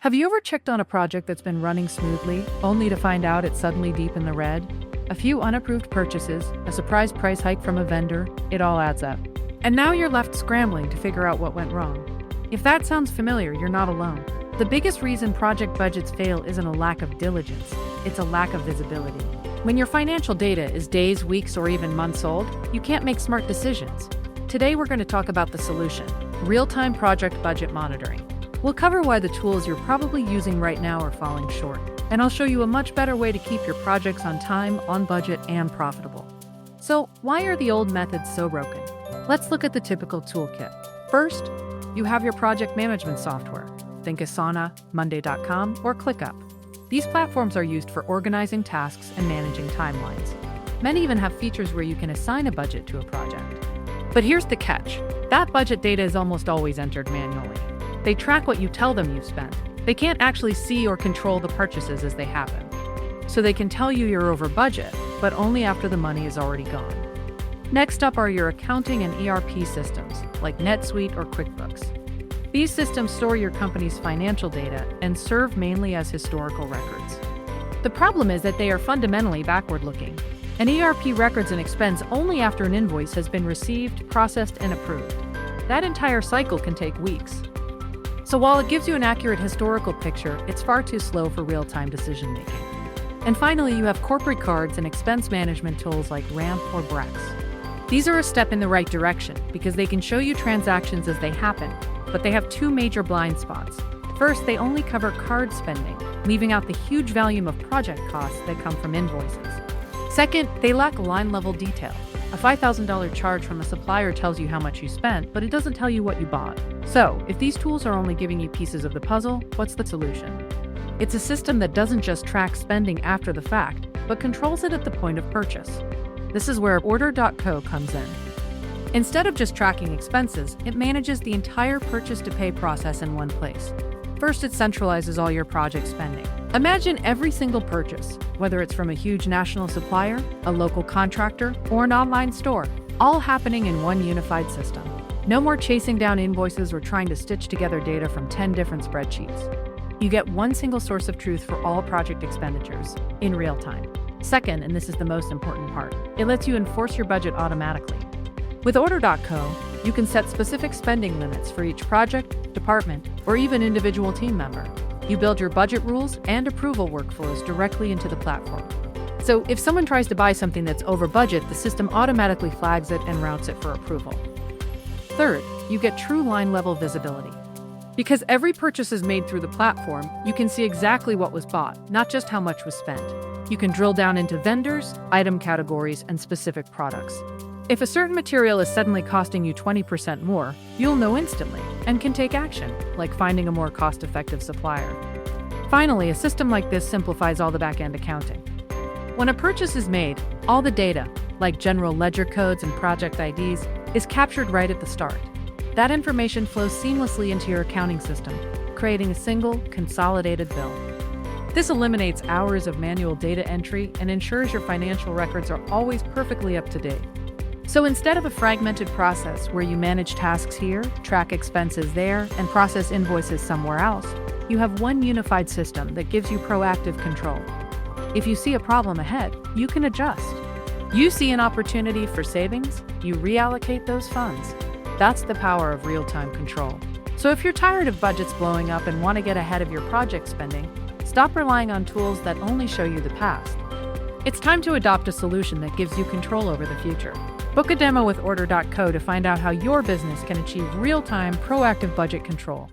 Have you ever checked on a project that's been running smoothly, only to find out it's suddenly deep in the red? A few unapproved purchases, a surprise price hike from a vendor, it all adds up. And now you're left scrambling to figure out what went wrong. If that sounds familiar, you're not alone. The biggest reason project budgets fail isn't a lack of diligence, it's a lack of visibility. When your financial data is days, weeks, or even months old, you can't make smart decisions. Today we're going to talk about the solution: real-time project budget monitoring. We'll cover why the tools you're probably using right now are falling short, and I'll show you a much better way to keep your projects on time, on budget, and profitable. So, why are the old methods so broken? Let's look at the typical toolkit. First, you have your project management software. Think Asana, Monday.com, or ClickUp. These platforms are used for organizing tasks and managing timelines. Many even have features where you can assign a budget to a project. But here's the catch: that budget data is almost always entered manually. They track what you tell them you've spent. They can't actually see or control the purchases as they happen. So they can tell you you're over budget, but only after the money is already gone. Next up are your accounting and ERP systems, like NetSuite or QuickBooks. These systems store your company's financial data and serve mainly as historical records. The problem is that they are fundamentally backward-looking. An ERP records an expense only after an invoice has been received, processed, and approved. That entire cycle can take weeks. So while it gives you an accurate historical picture, it's far too slow for real-time decision-making. And finally, you have corporate cards and expense management tools like Ramp or Brex. These are a step in the right direction because they can show you transactions as they happen, but they have two major blind spots. First, they only cover card spending, leaving out the huge volume of project costs that come from invoices. Second, they lack line-level detail. A $5,000 charge from a supplier tells you how much you spent, but it doesn't tell you what you bought. So, if these tools are only giving you pieces of the puzzle, what's the solution? It's a system that doesn't just track spending after the fact, but controls it at the point of purchase. This is where Orderco comes in. Instead of just tracking expenses, it manages the entire purchase-to-pay process in one place. First, it centralizes all your project spending. Imagine every single purchase, whether it's from a huge national supplier, a local contractor, or an online store, all happening in one unified system. No more chasing down invoices or trying to stitch together data from 10 different spreadsheets. You get one single source of truth for all project expenditures, in real time. Second, and this is the most important part, it lets you enforce your budget automatically. With Order.co, you can set specific spending limits for each project, department, or even individual team member. You build your budget rules and approval workflows directly into the platform. So if someone tries to buy something that's over budget, the system automatically flags it and routes it for approval. Third, you get true line-level visibility. Because every purchase is made through the platform, you can see exactly what was bought, not just how much was spent. You can drill down into vendors, item categories, and specific products. If a certain material is suddenly costing you 20% more, you'll know instantly and can take action, like finding a more cost-effective supplier. Finally, a system like this simplifies all the back-end accounting. When a purchase is made, all the data, like general ledger codes and project IDs, is captured right at the start. That information flows seamlessly into your accounting system, creating a single, consolidated bill. This eliminates hours of manual data entry and ensures your financial records are always perfectly up to date. So instead of a fragmented process where you manage tasks here, track expenses there, and process invoices somewhere else, you have one unified system that gives you proactive control. If you see a problem ahead, you can adjust. You see an opportunity for savings, you reallocate those funds. That's the power of real-time control. So if you're tired of budgets blowing up and want to get ahead of your project spending, stop relying on tools that only show you the past. It's time to adopt a solution that gives you control over the future. Book a demo with Order.co to find out how your business can achieve real-time, proactive budget control.